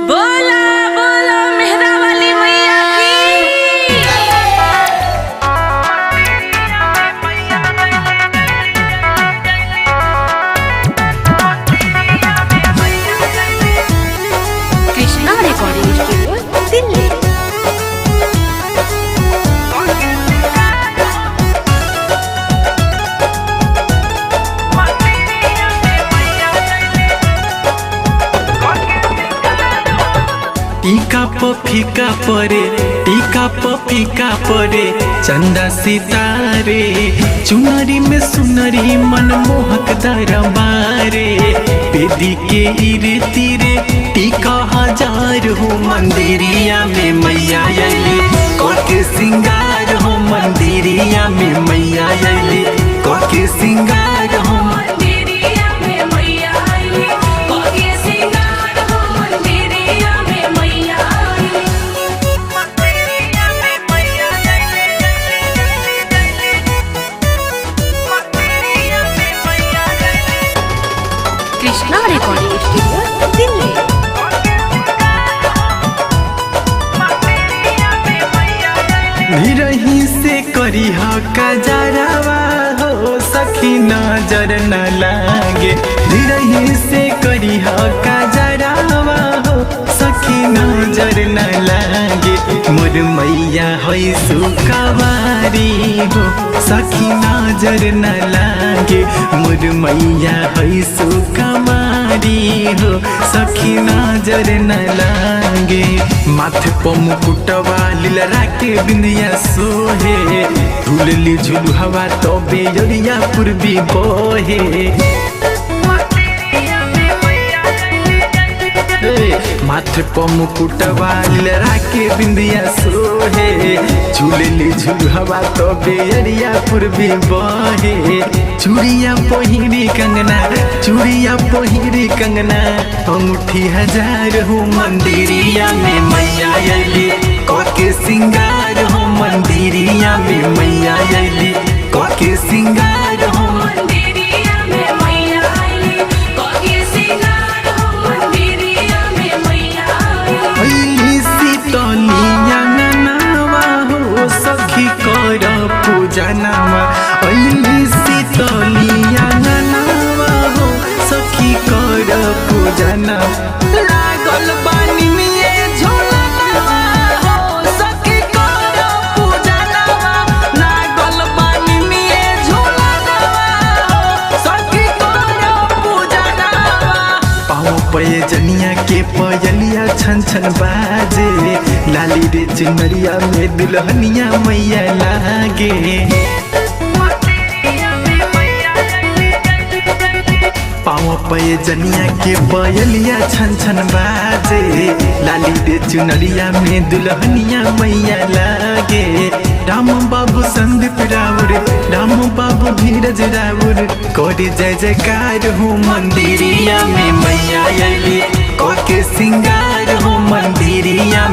बोला बोला मेहरा वाली मैया की। Krishna recording studio Delhi. टीका प फीका परे टीका प फीका परे चंदा सितारे चुनरी में सुनरी मनमोहक दरबारे बेदी के इरे तीरे टीका हजार हो मंदिरिया में मैया अली कोके सिंगार हो मंदिरिया में मैया अली कोके सिंगार हो कृष्णा रिकॉर्डिंग स्टूडियो दिल्ली। निरही से करी कजरावा हो सखी नजर न लागे निरही से करी कजरावा हो सखी नजर न लागे मोर मैया है सुकवारी हो सखी नजर न लागे मोर मैया है सुकवारी हो सखी नजर न लागे माथे पर मुकुटवा लीला के बिंदिया सोहे झूलली झूलू हवा तो बेजरिया पूर्वी बोहे माथे पर मुकुटवा लीला के बिंदिया सोहे झूलली झूलू हवा तो बेजरिया पूर्वी बोहे चूड़िया पहिरी कंगना चूड़िया पहिरी कंगना अंगूठी हजार हो मंदिरिया में मैया अली कोके सिंगार हो मंदिरिया में मैया अली कोके सिंगार हो मंदिरिया में मैया अली कोके सिंगार हो मंदिरिया में मैया अली शीतलिया ननावा हो सखी कर पूजा नामा अली शीतलिया ननावा हो सखी कर पूजा नामा लागल बानी में झोला हो सखी कर पूजा नामा लागल बानी में झोला हो सखी कर पूजा नामा पाँव पे जनिया के पयलिया छन छन बाजे लाली रे चुनरिया में दुल्हनिया मैया लागे पाँव पे जनिया के पयलिया छन छन बाजे लाली रे चुनरिया में दुल्हनिया मैया लागे राम बाबू संदीप राउर राम बाबू धीरज राउर कोरी जय जयकार हो मंदिरिया में मैया अली कोके सिंगार हो मंदिरिया